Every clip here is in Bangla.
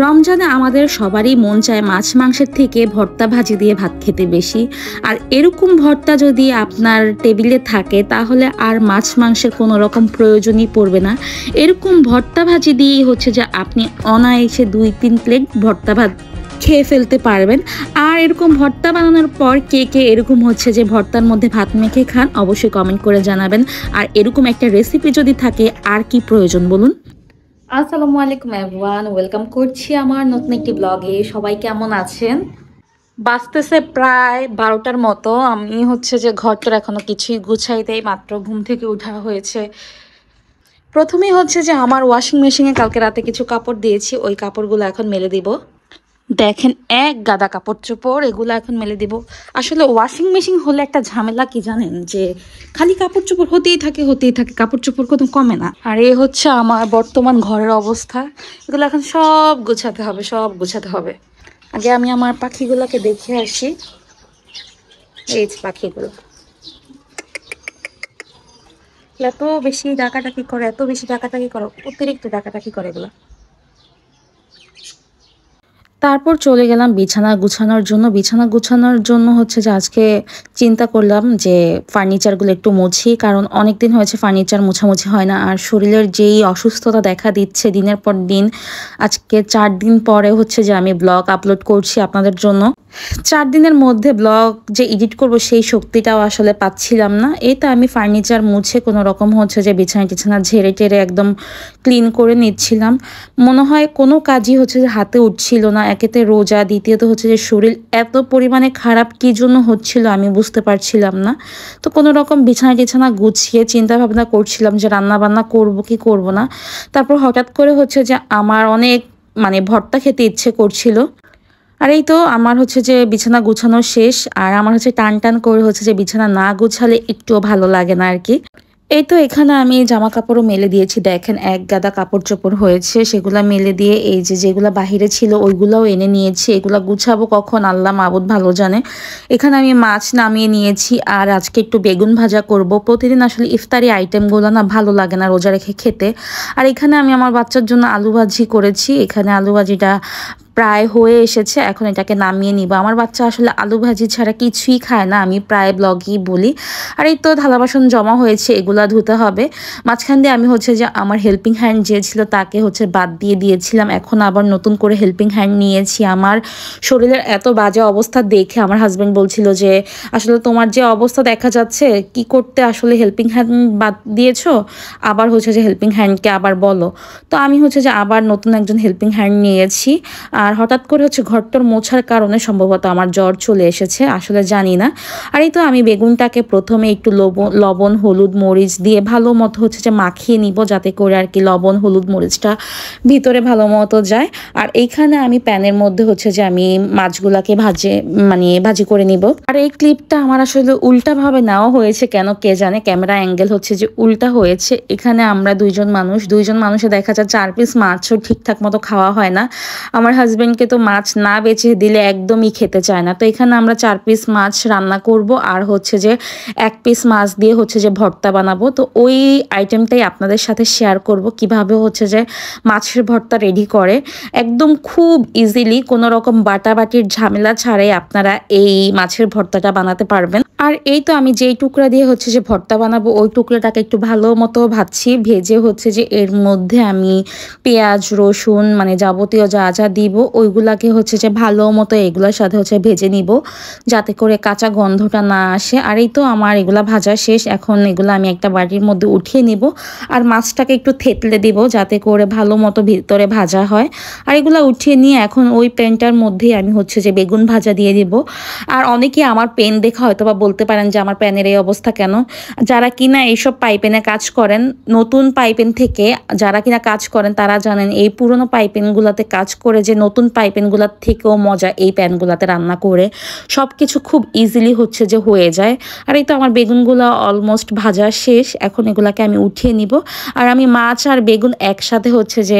রমজানে আমাদের সবারই মন চায় মাছ মাংসের থেকে ভর্তা ভাজি দিয়ে ভাত খেতে বেশি। আর এরকম ভর্তা যদি আপনার টেবিলে থাকে তাহলে আর মাছ মাংসের কোনো রকম প্রয়োজনই পড়বে না। এরকম ভর্তা ভাজি দিয়েই হচ্ছে যে আপনি অনায়াসে 2-3 প্লেট ভর্তা ভাত খেয়ে ফেলতে পারবেন। আর এরকম ভর্তা বানানোর পর কে কে এরকম হচ্ছে যে ভর্তার মধ্যে ভাত মেখে খান অবশ্যই কমেন্ট করে জানাবেন। আর এরকম একটা রেসিপি যদি থাকে আর কি প্রয়োজন বলুন। আসসালামু আলাইকুম এভরিওয়ান, ওয়েলকাম করছি আমার নতুন একটি ব্লগে। সবাই কেমন আছেন? বাজতেছে প্রায় 12টার মতো। আমি হচ্ছে যে ঘরটার এখনো কিছুই গুছাইতেই মাত্র ঘুম থেকে উঠা হয়েছে। প্রথমেই হচ্ছে যে আমার ওয়াশিং মেশিনে কালকে রাতে কিছু কাপড় দিয়েছি, ওই কাপড়গুলো এখন মেলে দিব। দেখেন এক গাদা কাপড় চোপড়, এগুলো এখন মেলে দিব। আসলে ওয়াশিং মেশিন হলে একটা ঝামেলা কি জানেন, যে খালি কাপড় চোপড় হতেই থাকে, কাপড় চোপড় কোনো কমে না। আর এই হচ্ছে আমার বর্তমান ঘরের অবস্থা। এগুলো এখন সব গুছাতে হবে। আগে আমি আমার পাখিগুলোকে দেখে আসি। এই যে পাখিগুলো এত বেশি ডাকাটাকি করে, অতিরিক্ত ডাকাটাকি করে এগুলো। তারপর চলে গেলাম বিছানা গুছানোর জন্য হচ্ছে যে আজকে চিন্তা করলাম যে ফার্নিচারগুলো একটু মুছি, কারণ অনেক দিন হয়েছে ফার্নিচার মোছামুছি হয় না। আর শরীরের যেই অসুস্থতা দেখা দিচ্ছে দিনের পর দিন, আজকে 4 দিন পরে হচ্ছে যে আমি ব্লগ আপলোড করছি আপনাদের জন্য। 4 দিনের মধ্যে ব্লগ যে এডিট করব সেই শক্তিটাও আসলে পাচ্ছিলাম না। এই তো আমি ফার্নিচার মুছে কোনো রকম হচ্ছে যে বিছানা ঝেড়ে টেরে একদম ক্লিন করে নিচ্ছিলাম। মনে হয় কোনো কাজই হচ্ছে যে হাতে উঠছিল না। একেতে রোজা, দ্বিতীয়ত হচ্ছে যে শরীর এত পরিমাণে খারাপ কী জন্য হচ্ছিল আমি বুঝতে পারছিলাম না। তো কোনো রকম বিছানা গুছিয়ে চিন্তা ভাবনা করছিলাম যে রান্না বান্না করব কি করব না। তারপর হঠাৎ করে হচ্ছে যে আমার অনেক ভর্তা খেতে ইচ্ছে করছিল। আর এই তো আমার হচ্ছে যে বিছানা গুছানো শেষ। আর আমার হচ্ছে টান করে হচ্ছে যে বিছানা না গুছালে একটুও ভালো লাগে না আর কি। এই তো এখানে আমি জামা কাপড়ও মেলে দিয়েছি। দেখেন এক গাদা কাপড় চোপড় হয়েছে, সেগুলা মেলে দিয়ে এই যে যেগুলা বাহিরে ছিল ওইগুলাও এনে নিয়েছি। এগুলা গুছাবো কখন আল্লাহ মাবুদ ভালো জানে। এখানে আমি মাছ নামিয়ে নিয়েছি আর আজকে একটু বেগুন ভাজা করব। প্রতিদিন আসলে ইফতারি আইটেমগুলো না ভালো লাগে না রোজা রেখে খেতে। আর এখানে আমি আমার বাচ্চার জন্য আলু ভাজি করেছি। এখানে আলু ভাজিটা প্রায় হয়ে এসেছে, এখন এটাকে নামিয়ে নিব। আমার বাচ্চা আসলে আলু ভাজি ছাড়া কিছুই খায় না, আমি প্রায় ব্লগেই বলি। আর এই তো থালা বাসন জমা হয়েছে, এগুলা ধুতে হবে। মাঝখান দিয়ে আমি হচ্ছে যে আমার হেল্পিং হ্যান্ড যে ছিল তাকে হচ্ছে বাদ দিয়ে দিয়েছিলাম, এখন আবার নতুন করে হেল্পিং হ্যান্ড নিয়েছি। আমার শরীরের এত বাজে অবস্থা দেখে আমার হাজব্যান্ড বলছিল যে আসলে তোমার যে অবস্থা দেখা যাচ্ছে, কি করতে আসলে হেল্পিং হ্যান্ড বাদ দিয়েছো, আবার হচ্ছে যে হেল্পিং হ্যান্ডকে আবার বলো। তো আমি হচ্ছে যে আবার নতুন একজন হেল্পিং হ্যান্ড নিয়েছি। আর হঠাৎ করে হচ্ছে ঘরটার মোছার কারণে সম্ভবত আমার জ্বর চলে এসেছে, আসলে জানি না। আর এই তো আমি বেগুনটাকে প্রথমে একটু লবণ হলুদ মরিচ দিয়ে ভালো মতো হচ্ছে যে মাখিয়ে নিব, যাতে করে আর কি লবণ হলুদ মরিচটা ভিতরে ভালো মতো যায়। আর এইখানে আমি প্যানের মধ্যে হচ্ছে যে আমি মাছগুলাকে ভাজি করে নিব। আর এই ক্লিপটা আমার আসলে উল্টাভাবে নেওয়া হয়েছে, কেন কে জানে, ক্যামেরা অ্যাঙ্গেল হচ্ছে যে উল্টা হয়েছে। এখানে আমরা দুইজন মানুষে দেখা যায় 4 পিস মাছও ঠিকঠাক মতো খাওয়া হয় না। আমার হাজবেন্ডকে তো মাছ না বেছে দিলে একদমই খেতে চায় না। তো এখানে আমরা 4 পিস মাছ রান্না করব আর হচ্ছে যে 1 পিস মাছ দিয়ে হচ্ছে যে ভর্তা বানাবো। তো ওই আইটেমটাই আপনাদের সাথে শেয়ার করব, কিভাবে হচ্ছে যে মাছের ভর্তা রেডি করে। একদম খুব ইজিলি কোনো রকম বাটাবাটির ঝামেলা ছাড়াই আপনারা এই মাছের ভর্তাটা বানাতে পারবেন। আর এই তো আমি যেই টুকরা দিয়ে হচ্ছে যে ভর্তা বানাবো ওই টুকরাটাকে একটু ভালো মতো ভাজছি। ভেজে হচ্ছে যে এর মধ্যে আমি পেঁয়াজ রসুন যাবতীয় যা যা দিব ওইগুলাকে হচ্ছে যে ভালো মতো এগুলোর সাথে হচ্ছে ভেজে নিব, যাতে করে কাঁচা গন্ধটা না আসে। আর এই তো আমার এগুলা ভাজা শেষ, এখন এগুলো আমি একটা বাটির মধ্যে উঠিয়ে নিব। আর মাছটাকে একটু থেতলে দিব যাতে করে ভালো মতো ভিতরে ভাজা হয়। আর এগুলো উঠিয়ে নিয়ে এখন ওই প্যানটার মধ্যেই আমি হচ্ছে যে বেগুন ভাজা দিয়ে দিব। আর অনেকে আমার পেন দেখা হয়তো বা বলতে পারেন যে আমার প্যানের এই অবস্থা কেন। যারা কিনা এইসব পাইপেনে কাজ করেন, নতুন পাইপেন থেকে যারা কিনা কাজ করেন তারা জানেন এই পুরনো পাইপেনগুলোতে কাজ করে যে নতুন পাইপেনগুলোর থেকেও মজা এই প্যানগুলোতে রান্না করে। সব কিছু খুব ইজিলি হচ্ছে যে হয়ে যায়। আর এই তো আমার বেগুনগুলো অলমোস্ট ভাজা শেষ, এখন এগুলাকে আমি উঠিয়ে নিব। আর আমি মাছ আর বেগুন একসাথে হচ্ছে যে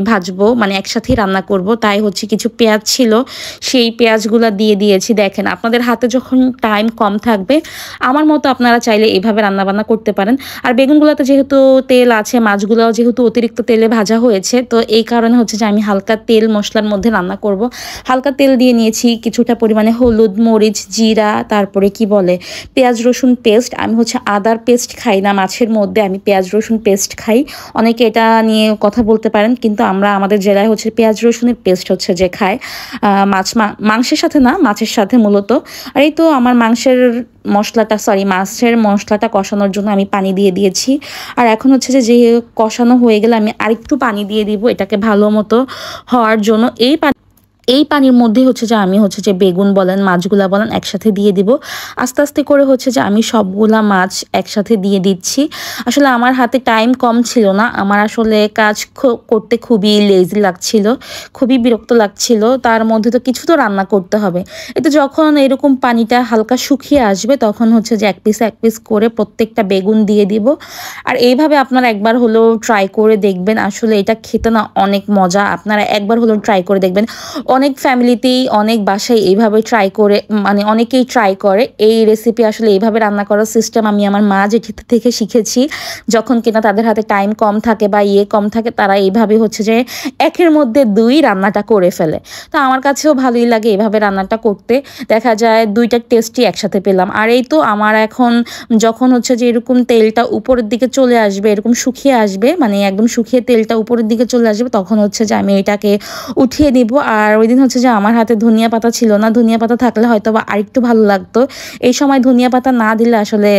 ভাজবো, একসাথেই রান্না করব। তাই হচ্ছে কিছু পেঁয়াজ ছিল, সেই পেঁয়াজগুলো দিয়ে দিয়েছি। দেখেন আপনাদের হাতে যখন টাইম কম থাকবে লাগবে। আমার মতো আপনারা চাইলে এইভাবে রান্নাবান্না করতে পারেন। আর বেগুনগুলোতে যেহেতু তেল আছে, মাছগুলোও যেহেতু অতিরিক্ত তেলে ভাজা হয়েছে, তো এই কারণে হচ্ছে যে আমি হালকা তেল মশলার মধ্যে রান্না করব। হালকা তেল দিয়ে নিয়েছি, কিছুটা পরিমাণে হলুদ, মরিচ, জিরা, তারপরে কি বলে পেঁয়াজ রসুন পেস্ট। আমি হচ্ছে আদার পেস্ট খাই না মাছের মধ্যে, আমি পেঁয়াজ রসুন পেস্ট খাই। অনেকে এটা নিয়ে কথা বলতে পারেন, কিন্তু আমরা আমাদের জেলায় হচ্ছে পেঁয়াজ রসুনের পেস্ট হচ্ছে যে খায়, মাংসের সাথে না, মাছের সাথে মূলত। আর এই তো আমার মাছের মশলাটা কষানোর জন্য আমি পানি দিয়ে দিয়েছি। আর এখন হচ্ছে যে কষানো হয়ে গেলে আমি আরেকটু পানি দিয়ে দিব এটাকে ভালো মতো হওয়ার জন্য। এই পানির মধ্যে হচ্ছে যে আমি হচ্ছে যে বেগুন বলেন, মাছগুলা বলেন একসাথে দিয়ে দিব। আস্তে আস্তে করে হচ্ছে যে আমি সবগুলা মাছ একসাথে দিয়ে দিচ্ছি। আসলে আমার হাতে টাইম কম ছিল না, আমার আসলে কাজ করতে খুবই লেজি লাগছিল, খুবই বিরক্ত লাগছিল। তার মধ্যে তো কিছু তো রান্না করতে হবে। এতে যখন এরকম পানিটা হালকা শুকিয়ে আসবে তখন হচ্ছে যে এক পিস করে প্রত্যেকটা বেগুন দিয়ে দিব। আর এইভাবে আপনারা একবার হলেও ট্রাই করে দেখবেন, আসলে এটা খেতে না অনেক মজা। আপনারা একবার হলেও ট্রাই করে দেখবেন। অনেক ফ্যামিলিতেই, অনেক বাসায় এইভাবে ট্রাই করে, মানে অনেকেই ট্রাই করে এই রেসিপি। আসলে এইভাবে রান্না করার সিস্টেম আমি আমার মা জেঠির থেকে শিখেছি। যখন কিনা তাদের হাতে টাইম কম থাকে বা কম থাকে, তারা এইভাবে হচ্ছে যে একের মধ্যে দুই রান্নাটা করে ফেলে। তো আমার কাছেও ভালোই লাগে এভাবে রান্নাটা করতে। দেখা যায় দুইটা টেস্টই একসাথে পেলাম। আর এই তো আমার এখন যখন হচ্ছে যে এরকম তেলটা উপরের দিকে চলে আসবে, এরকম শুকিয়ে আসবে, মানে একদম শুকিয়ে তেলটা উপরের দিকে চলে আসবে, তখন হচ্ছে যে আমি এটাকে উঠিয়ে নিব। আর ওই দিন হচ্ছে যে আমার হাতে ধনিয়া পাতা ছিল না, ধনিয়া পাতা থাকলে হয়তো বা আরেকটু ভালো লাগতো। এই সময় ধনিয়া পাতা না দিলে আসলে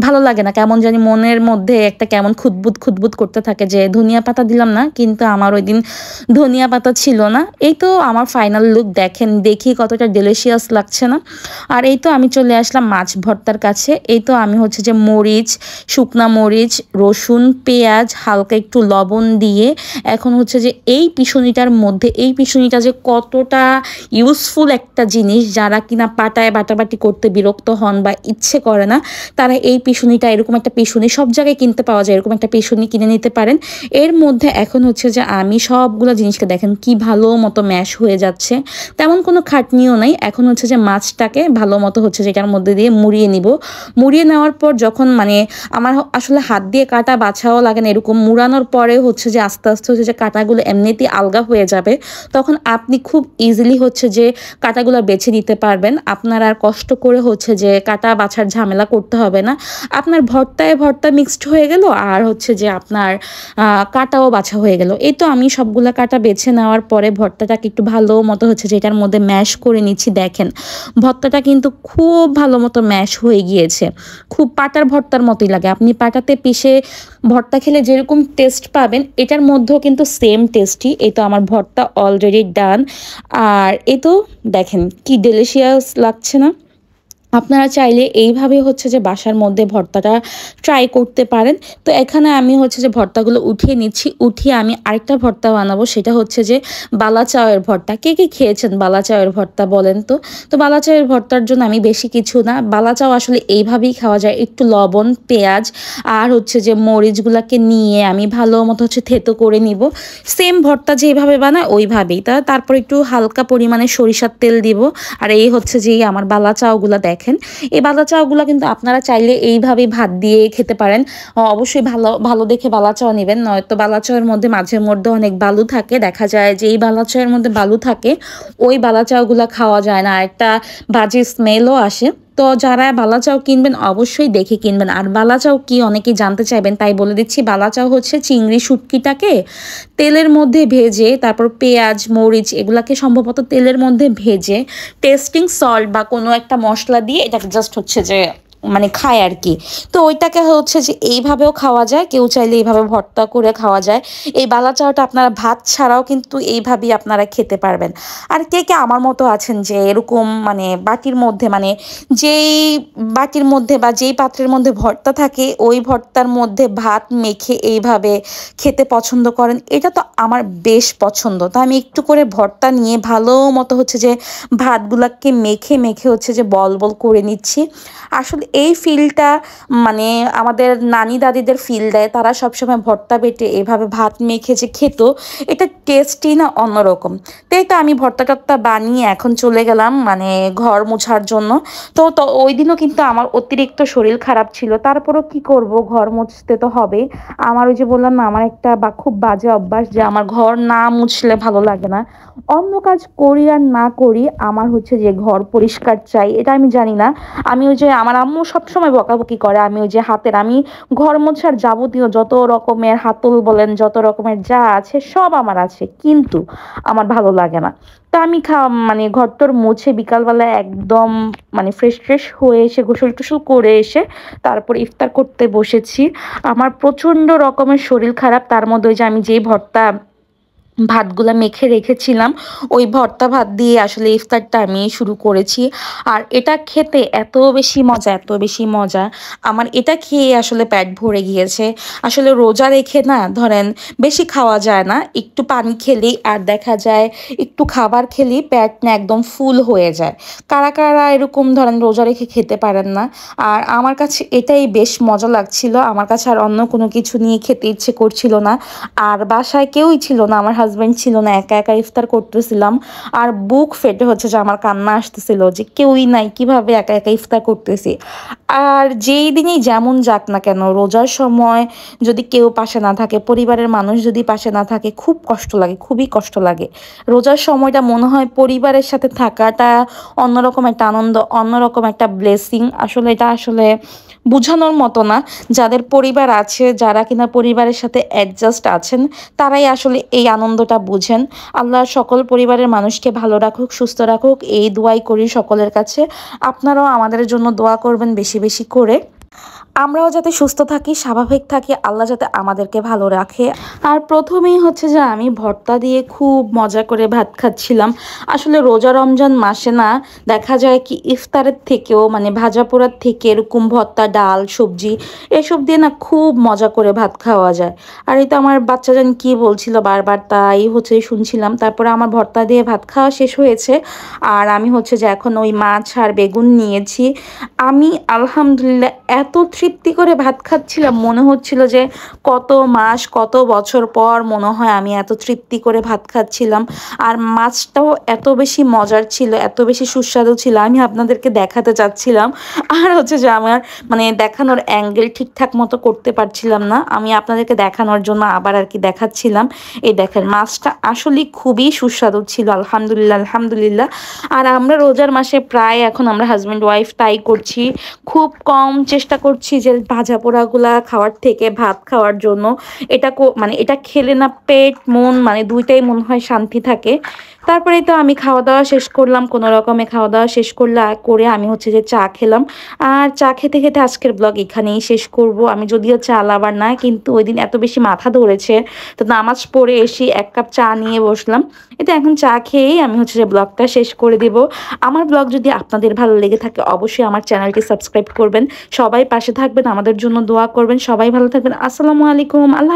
ভালো লাগে না, কেমন জানি মনের মধ্যে একটা কেমন খুঁতবুত করতে থাকে যে ধনিয়া পাতা দিলাম না। কিন্তু আমার ওই দিন ধনিয়া পাতা ছিল না। এই তো আমার ফাইনাল লুক দেখেন, দেখি কতটা ডেলিশিয়াস লাগছে না। আর এই তো আমি চলে আসলাম মাছ ভর্তার কাছে। এই তো আমি হচ্ছে যে মরিচ, শুকনা মরিচ, রসুন, পেঁয়াজ, হালকা একটু লবণ দিয়ে এখন হচ্ছে যে এই পিষুনিটার মধ্যে, এই পিষুনিটা যে কতটা ইউজফুল একটা জিনিস, যারা কিনা পাটায় বাটাবাটি করতে বিরক্ত হন বা ইচ্ছে করে না, তারা এই পিষুনিটা, এরকম একটা পিষুনি সব জায়গায় কিনতে পাওয়া যায়, এরকম একটা পিষুনি কিনে নিতে পারেন। এর মধ্যে এখন হচ্ছে যে আমি সবগুলো জিনিসকে দেখেন কি ভালো মতো ম্যাশ হয়ে যাচ্ছে, তেমন কোনো খাটনিও নাই। এখন হচ্ছে যে মাছটাকে ভালো মতো হচ্ছে যে এটার মধ্যে দিয়ে মুড়িয়ে নিব। মুড়িয়ে নেওয়ার পর যখন মানে আমার আসলে হাত দিয়ে কাটা বাছাও লাগে না, এরকম মুড়ানোর পরে হচ্ছে যে আস্তে আস্তে হচ্ছে যে কাটাগুলো এমনিতেই আলগা হয়ে যাবে, তখন আপনি খুব ইজিলি হচ্ছে যে কাটাগুলো বেছে নিতে পারবেন। আপনার আর কষ্ট করে হচ্ছে যে কাটা বাছার ঝামেলা করতে হবে না। আপনার ভর্তা মিক্সড হয়ে গেল, আর হচ্ছে যে আপনার কাটাও বাছা হয়ে গেল। এই তো আমি সবগুলা কাটা বেছে নেওয়ার পরে ভর্তাটাকে একটু ভালো মতো হচ্ছে যে এটার মধ্যে ম্যাশ করে নিচ্ছি। দেখেন ভর্তাটা কিন্তু খুব ভালো মতো ম্যাশ হয়ে গিয়েছে, খুব পাটার ভর্তার মতোই লাগে। আপনি পাটাতে পিষে ভর্তা খেলে যেরকম টেস্ট পাবেন, এটার মধ্যেও কিন্তু সেম টেস্টি। এই তো আমার ভর্তা অলরেডি ডান। আর এই তো দেখেন কি ডেলিশিয়াস লাগছে না। আপনারা চাইলে এইভাবে হচ্ছে যে বাসার মধ্যে ভর্তাটা ট্রাই করতে পারেন। তো এখানে আমি হচ্ছে যে ভর্তাগুলো উঠিয়ে নিচ্ছি, উঠিয়ে আমি আরেকটা ভর্তা বানাবো, সেটা হচ্ছে যে বালা চাউয়ের ভর্তা। কে কে খেয়েছেন বালা চাউয়ের ভর্তা বলেন তো? তো বালা চাউয়ের ভর্তার জন্য আমি বেশি কিছু না, বালা চাউ আসলে এইভাবেই খাওয়া যায়, একটু লবণ, পেঁয়াজ আর হচ্ছে যে মরিচগুলোকে নিয়ে আমি ভালো মতো হচ্ছে থেতো করে নিব, সেম ভর্তা যেভাবে বানায় ওইভাবেই। তারপর একটু হালকা পরিমাণে সরিষার তেল দিব। আর এই হচ্ছে যে আমার বালা চাউগুলো দেখেন, এই বালা চাউগুলো কিন্তু আপনারা চাইলে এইভাবেই ভাত দিয়ে খেতে পারেন। অবশ্যই ভালো ভালো দেখে বালা চাউ নেবেন, নয়তো বালা চাউয়ের মধ্যে মাঝের মধ্যে অনেক বালু থাকে। দেখা যায় যে এই বালা চাউয়ের মধ্যে বালু থাকে, ওই বালা চাউগুলো খাওয়া যায় না, একটা বাজে স্মেলও আসে। তো যারা বালা চাউ কিনবেন অবশ্যই দেখে কিনবেন। আর বালা চাউ কি অনেকেই জানতে চাইবেন, তাই বলে দিচ্ছি। বালা চাউ হচ্ছে চিংড়ি শুটকিটাকে তেলের মধ্যে ভেজে, তারপর পেঁয়াজ মরিচ এগুলাকে সম্ভবত তেলের মধ্যে ভেজে টেস্টিং সল্ট বা কোনো একটা মশলা দিয়ে এটাকে জাস্ট হচ্ছে যে মানে খায় আর কি। তো ওইটাকে হচ্ছে যে এইভাবেও খাওয়া যায়, কেউ চাইলে এইভাবে ভর্তা করে খাওয়া যায়। এই বালা চাউটা আপনারা ভাত ছাড়াও কিন্তু এইভাবেই আপনারা খেতে পারবেন। আর কে কে আমার মতো আছেন যে এরকম মানে বাটির মধ্যে, মানে যেই বাটির মধ্যে বা যেই পাত্রের মধ্যে ভর্তা থাকে ওই ভর্তার মধ্যে ভাত মেখে এইভাবে খেতে পছন্দ করেন? এটা তো আমার বেশ পছন্দ। তো আমি একটু করে ভর্তা নিয়ে ভালো মতো হচ্ছে যে ভাতগুলাকে মেখে মেখে হচ্ছে যে বল বল করে নিচ্ছি। আসলে এই ফিলটা মানে আমাদের নানি দাদিদের ফিল দেয়, তারা সবসময় ভর্তা বেটে এভাবে ভাত মেখে যে খেত, এটা টেস্টই না অন্যরকম। তাই তো আমি ভর্তা-টর্তা বানিয়ে এখন চলে গেলাম মানে ঘর মোছার জন্য। তো ওইদিনও কিন্তু আমার অতিরিক্ত শরীর খারাপ ছিল। তারপরেও কি করব, ঘর মুছতে তো হবেই। আমার ওই যে বললাম না, আমার একটা খুব বাজে অভ্যাস যে আমার ঘর না মুছলে ভালো লাগে না। অন্য কাজ করি আর না করি, আমার হচ্ছে যে ঘর পরিষ্কার চাই। এটা আমি জানি না। আমি ওই যে আমার আম্মু সবসময় বকাবকি করে। আমি ওই যে আমি ঘর মোছার যাবতীয় যত রকমের হাতল বলেন, যত রকমের যা আছে সব আমার আছে। কিন্তু আমার ভালো লাগে না। তো আমি মানে ঘর-টর মুছে বিকালবেলা একদম মানে ফ্রেশ হয়ে এসে গোসল-টোসল করে এসে তারপর ইফতার করতে বসেছি। আমার প্রচণ্ড রকমের শরীর খারাপ। তার মধ্যে ওই যে আমি যেই ভাতগুলা মেখে রেখেছিলাম, ওই ভর্তা ভাত দিয়ে আসলে ইফতারটা আমি শুরু করেছি। আর এটা খেতে এত বেশি মজা, এত বেশি মজা। আমার এটা খেয়ে আসলে পেট ভরে গিয়েছে। আসলে রোজা রেখে না ধরেন বেশি খাওয়া যায় না। একটু পানি খেলেই আর দেখা যায় একটু খাবার খেলেই পেট না একদম ফুল হয়ে যায়। কারা এরকম ধরেন রোজা রেখে খেতে পারেন না? আর আমার কাছে এটাই বেশ মজা লাগছিল। আমার কাছে আর অন্য কোনো কিছু নিয়ে খেতে ইচ্ছে করছিল না। আর বাসায় কেউই ছিল না, আমার হাজব্যান্ড ছিল না, একা ইফতার করতেছিলাম। আর বুক ফেটে হচ্ছে যে আমার কান্না আসতেছিল যে কেউই নাই, কিভাবে একা ইফতার করতেছি। আর যেই দিনই যেমন যাক না কেন, রোজার সময় যদি কেউ পাশে না থাকে, পরিবারের মানুষ যদি পাশে না থাকে, খুব কষ্ট লাগে, খুবই কষ্ট লাগে। রোজার সময়টা মনে হয় পরিবারের সাথে থাকাটা অন্যরকম একটা আনন্দ, অন্যরকম একটা ব্লেসিং। আসলে এটা আসলে বুঝানোর মতো না। যাদের পরিবার আছে, যারা কিনা পরিবারের সাথে অ্যাডজাস্ট আছেন, তারাই আসলে এই আনন্দটা বুঝেন। আল্লাহ সকল পরিবারের মানুষকে ভালো রাখুক, সুস্থ রাখুক, এই দোয়াই করি সকলের কাছে। আপনারাও আমাদের জন্য দোয়া করবেন বেশি বেশি করে। আমরাও যাতে সুস্থ থাকি, স্বাভাবিক থাকি, আল্লাহ যাতে আমাদেরকে ভালো রাখে। আর প্রথমেই হচ্ছে যে আমি ভর্তা দিয়ে খুব মজা করে ভাত খাচ্ছিলাম। আসলে রোজা রমজান মাসে না দেখা যায় কি ইফতারের থেকেও মানে ভাজা পোড়ার থেকে এরকম ভর্তা, ডাল, সবজি এসব দিয়ে না খুব মজা করে ভাত খাওয়া যায়। আর এই তো আমার বাচ্চাজন কি বলছিল বারবার, তাই হচ্ছে শুনছিলাম। তারপরে আমার ভর্তা দিয়ে ভাত খাওয়া শেষ হয়েছে। আর আমি হচ্ছে যে এখন ওই মাছ আর বেগুন নিয়েছি। আমি আলহামদুলিল্লাহ এত তৃপ্তি করে ভাত খাচ্ছিলাম, মনে হচ্ছিল যে কত মাস কত বছর পর মনে হয় আমি এত তৃপ্তি করে ভাত খাচ্ছিলাম। আর মাছটাও এত বেশি মজার ছিল, এত বেশি সুস্বাদু ছিল, আমি আপনাদেরকে দেখাতে চাচ্ছিলাম। আর হচ্ছে যে আমার মানে দেখানোর অ্যাঙ্গেল ঠিকঠাক মতো করতে পারছিলাম না। আমি আপনাদেরকে দেখানোর জন্য আবার আর কি দেখাচ্ছিলাম। এই দেখেন মাছটা আসলে খুবই সুস্বাদু ছিল, আলহামদুলিল্লাহ আলহামদুলিল্লাহ। আর আমরা রোজার মাসে প্রায় এখন আমরা হাজব্যান্ড ওয়াইফ তাই করছি, খুব কম চেষ্টা করছি যে ভাজা পোড়াগুলা খাওয়ার থেকে ভাত খাওয়ার জন্য। এটা মানে এটা খেলে না পেট মন মানে দুইটাই মনে হয় শান্তি থাকে। তারপরেই তো আমি খাওয়া দাওয়া শেষ করলাম, কোনো রকমে খাওয়া দাওয়া শেষ করে আমি হচ্ছে যে চা খেলাম। আর চা খেতে খেতে আজকের ব্লগ এখানেই শেষ করব। আমি যদিও চা লাভার না, কিন্তু ওই দিন এত বেশি মাথা ধরেছে, তো নামাজ পড়ে এসে এক কাপ চা নিয়ে বসলাম। এটা এখন চা খেয়েই আমি হচ্ছে যে ব্লগটা শেষ করে দেব। আমার ব্লগ যদি আপনাদের ভালো লেগে থাকে অবশ্যই আমার চ্যানেলটি সাবস্ক্রাইব করবেন। সবাই পাশে থাকবেন, আমাদের জন্য দোয়া করবেন। সবাই ভালো থাকবেন। আসসালামু আলাইকুম। আল্লাহ।